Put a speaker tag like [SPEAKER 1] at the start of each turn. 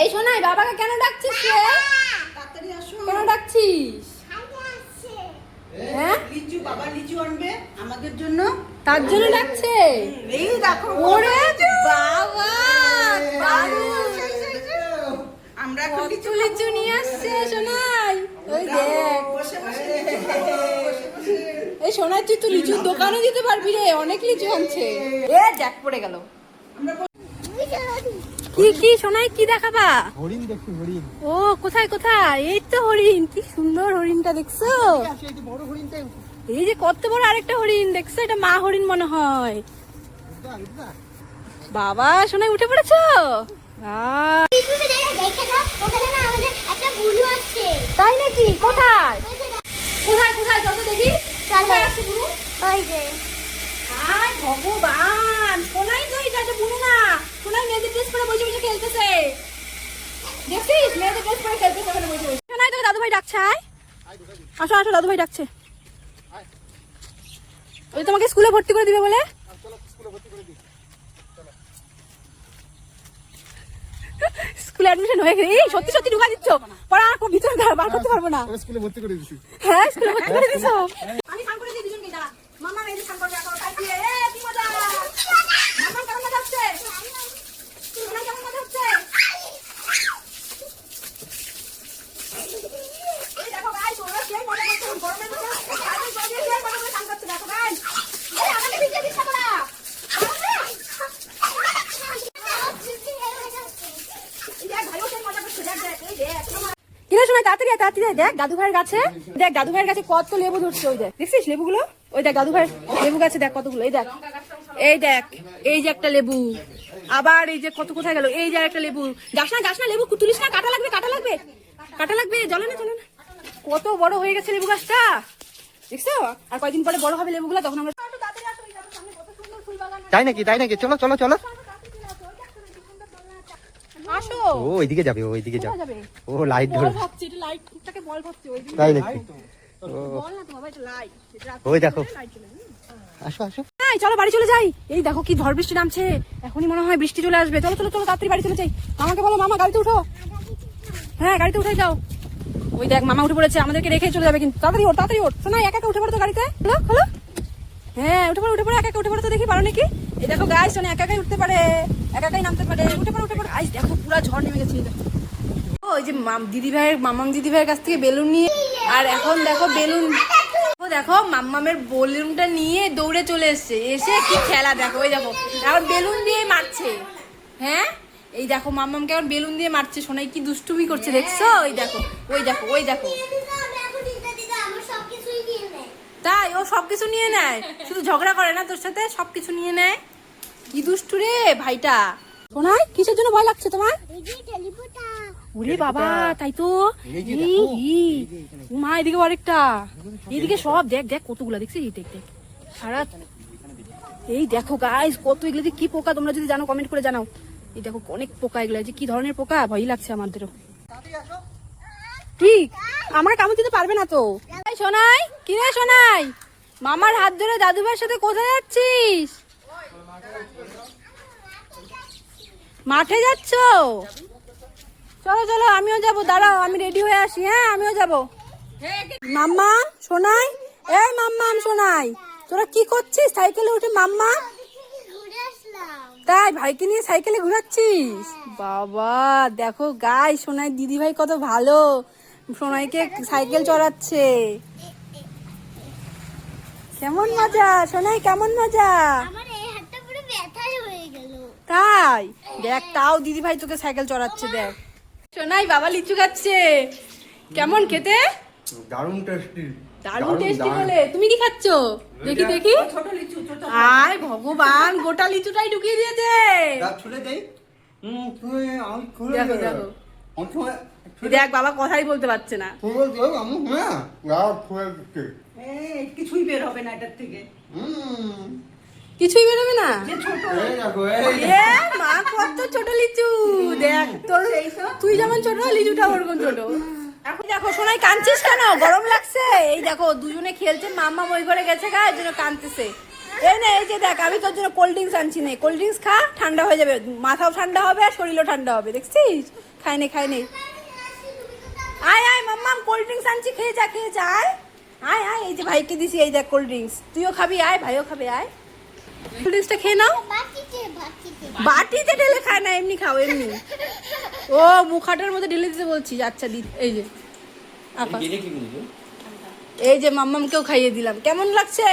[SPEAKER 1] এই শোনাই, বাবাকে কেন ডাকছিস রে?
[SPEAKER 2] তাড়াতাড়ি আসো।
[SPEAKER 1] কেন ডাকছিস? হ্যাঁ,
[SPEAKER 2] লিচু, বাবা লিচু আনবে আমাদের জন্য।
[SPEAKER 1] তার জন্য ডাকছে।
[SPEAKER 2] এই দেখো
[SPEAKER 1] ওরে বাবা,
[SPEAKER 2] আমরা এখন
[SPEAKER 1] কত
[SPEAKER 2] লিচু
[SPEAKER 1] লিচু নিয়ে আসছে শোনাই। ওই দেখ,
[SPEAKER 2] বসে বসে
[SPEAKER 1] এই শোনাই তুই তো লিচুর দোকানে দিতে পারবি রে, অনেক লিচু আনছে। এ জ্যাক পড়ে গেল। কি কি শোনাই, কি দেখাবা?
[SPEAKER 3] হরিণ দেখছি, হরিণ।
[SPEAKER 1] ও কোথায় কোথায়? এই তো হরিণ, কি সুন্দর হরিণটা দেখছো?
[SPEAKER 3] এই যে বড় হরিণটা,
[SPEAKER 1] এই যে কত বড় আরেকটা হরিণ দেখছো, এটা মা হরিণ মনে হয়। বাবা শোনাই উঠে পড়েছো? তাই নাকি? কোথায় কোথায় কোথায় যত দেখি। আয় ভগবান, শোনাই তো এটা বুনু না, শোনাই মেয়েদের ড্রেস পরে বসে বসে খেলতেছে। দেখছিস মেয়েদের ড্রেস পরে খেলতেছে ওখানে বসে বসে। শোনাই তোকে দাদু ভাই ডাকছে, আয় আসো আসো, দাদু ভাই ডাকছে। ওই তোমাকে স্কুলে ভর্তি করে দিবে বলে। স্কুলে অ্যাডমিশন হয়ে গেছে। এই সত্যি সত্যি ঢুকা দিচ্ছ, পড়া আর ভিতরে বার করতে পারবো না।
[SPEAKER 3] স্কুলে ভর্তি করে দিছি।
[SPEAKER 1] হ্যাঁ স্কুলে ভর্তি করে দিছো। আমি স্নান করে দিই দুজনকে, দাঁড়া। মামা এই যে স্নান করবে এখন, কাজ দিয়ে। এ কি মজা। মামা কেমন মজা হচ্ছে? মামা কেমন মজা হচ্ছে? এই দেখো গাইস, ওরা সেই মজা করছে গরমের মধ্যে। আগে জড়িয়ে দিয়ে মজা করে স্নান করছে, দেখো গাইস। এই আমাকে ভিজিয়ে দিচ্ছ তোমরা। কিরে সময় তাড়াতাড়ি তাড়াতাড়ি দেখ দাদু ভাইয়ের গাছে, দেখ দাদু ভাইয়ের গাছে কত লেবু ধরছে। ওই দেখ, দেখছিস লেবুগুলো? ওই দেখ দাদু ভাইয়ের লেবু গাছে দেখ কতগুলো। এই দেখ, এই দেখ, এই যে একটা লেবু, আবার এই যে কত কোথায় গেল, এই যে একটা লেবু। যাস না লেবু তুলিস না, কাটা লাগবে কাটা লাগবে কাটা লাগবে, চলে না চলে না। কত বড় হয়ে গেছে লেবু গাছটা, দেখছো? আর কয়েকদিন পরে বড় হবে লেবুগুলো, তখন আমরা।
[SPEAKER 3] তাই নাকি? তাই নাকি? চলো চলো চলো।
[SPEAKER 1] আসো।
[SPEAKER 3] ও ওইদিকে যাবে, ওইদিকে যাবে।
[SPEAKER 1] যাবে
[SPEAKER 3] ও লাইট
[SPEAKER 1] বল
[SPEAKER 3] ধরে।
[SPEAKER 1] ভাবছি, এটা লাইটটাকে বল ভাবছি। ওই
[SPEAKER 3] তাই নাকি?
[SPEAKER 1] বল না তো বাবা, এটা লাইট।
[SPEAKER 3] ওই দেখো, আসো আসো।
[SPEAKER 1] এই চলো বাড়ি চলে যাই। এই দেখো কি ঝড় বৃষ্টি নামছে, এখনই মনে হয় বৃষ্টি চলে আসবে। চলো চলো চলো তাড়াতাড়ি বাড়ি চলে যাই। মামাকে বলো, মামা গাড়িতে উঠো। হ্যাঁ গাড়িতে উঠে যাও। ওই দেখ মামা উঠে পড়েছে, আমাদেরকে রেখে চলে যাবে কিন্তু। তাড়াতাড়ি ওঠ তাড়াতাড়ি ওঠ। শোনা একা একা উঠে পড়ো তো গাড়িতে। হলো হলো, হ্যাঁ উঠে পড়ো একা একা উঠে পড়ো তো, দেখি পারো নাকি। এই দেখো গাইস, শোনা একা একাই উঠতে পারে, একা একাই নামতে পারে। উঠে পড়ো গাইস, দেখো পুরো ঝড় নেমে গেছে। ওই যে দিদি ভাইয়ের মামাম দিদি ভাইয়ের কাছ থেকে বেলুন নিয়ে, আর এখন দেখো বেলুন, দেখো মাম্মামের বেলুনটা নিয়ে দৌড়ে চলে এসছে। এসে কি খেলা দেখো, ওই দেখো এখন বেলুন দিয়ে মারছে। হ্যাঁ এই দেখো মাম্মামকে এখন বেলুন দিয়ে মারছে। শোনাই কি দুষ্টুমি করছে দেখছো? ওই দেখো ওই দেখো ওই দেখো। তাই ও সবকিছু নিয়ে নেয়, শুধু ঝগড়া করে না তোর সাথে, সবকিছু নিয়ে নেয়। কি দুষ্টু রে ভাইটা। শোনাই কিসের জন্য ভয় লাগছে তোমার? ওরে বাবা, তাই তো। মা এদিকে আরেকটা, এইদিকে সব দেখ দেখ কতগুলা দেখছিস? দেখ দেখ সারা। এই দেখো গাইস কত এগুলো যে কি পোকা, তোমরা যদি জানো কমেন্ট করে জানাও। এই দেখো অনেক পোকা, এগুলো যে কি ধরনের পোকা, ভয় লাগছে আমাদেরও। ঠিক আমার কামড় দিতে পারবে না তো। শোনাই কি রে শোনাই, মামার হাত ধরে দাদু ভাইয়ের সাথে কোথায় যাচ্ছিস? মাঠে যাচ্ছ? চলো চলো আমিও যাবো, দাঁড়াও আমি রেডি হয়ে আসি। হ্যাঁ আমিও যাবো। মাম্মাম শোনাই, এই মাম্মাম শোনাই, তোরা কি করছিস সাইকেলে উঠে? মাম্মা তাই ভাইকে নিয়ে সাইকেলে ঘুরাচ্ছিস? বাবা দেখো গাই, শোনাই দিদি ভাই কত ভালো, শোনাইকে সাইকেল চড়াচ্ছে। কেমন মজা শোনাই, কেমন মজা। তাই দেখ, তাও দিদি ভাই তোকে সাইকেল চড়াচ্ছে। দেখ শোনাই বাবা লিচু খাচ্ছে, কেমন খেতে?
[SPEAKER 3] দারুণ টেস্টি।
[SPEAKER 1] দারুণ টেস্টি বলে, তুমি কি খাচ্ছ? দেখি দেখি। আয় ভগবান, গোটা লিচুটাই ঢুকিয়ে দিয়েছে। দেখো দেখো, দেখ বাবা কথাই বলতে পারছে না।
[SPEAKER 2] কিছুই বের হবে না এটার থেকে।
[SPEAKER 1] কিছুই বেরোবে না। মা কত ছোট লিচু, দেখ তোর, তুই যেমন ছোট লিচুটা ওরকম ছোট। এখন দেখো শোনাই কাঁদছিস কেন? গরম লাগছে? এই দেখো দুজনে খেলছে, মাম্মা ওই ঘরে গেছে গা, এর জন্য কাঁদতেছে। এই না, এই যে দেখ, আমি তোর জন্য কোল্ড ড্রিঙ্কস আনছি নে, কোল্ড ড্রিঙ্কস খা, ঠান্ডা হয়ে যাবে, মাথাও ঠান্ডা হবে আর শরীরও ঠান্ডা হবে, দেখছিস? খাই নে। আয় আয় মাম্মাম, কোল্ড ড্রিঙ্কস আনছি, খেয়ে যা আয় আয় আয়। এই যে ভাইকে দিছি, এই দেখ কোল্ড ড্রিঙ্কস, তুইও খাবি, আয়, ভাইও খাবে, আয়। কোল্ড ড্রিঙ্কসটা খেয়ে নাও। বাটিতে ঢেলে খায় না, এমনি খাও, এমনি। ও মুখাটার মধ্যে ঢেলে দিতে বলছি, আচ্ছা দি, এই যে আপা, এই যে মাম্মামকেও খাইয়ে দিলাম, কেমন লাগছে?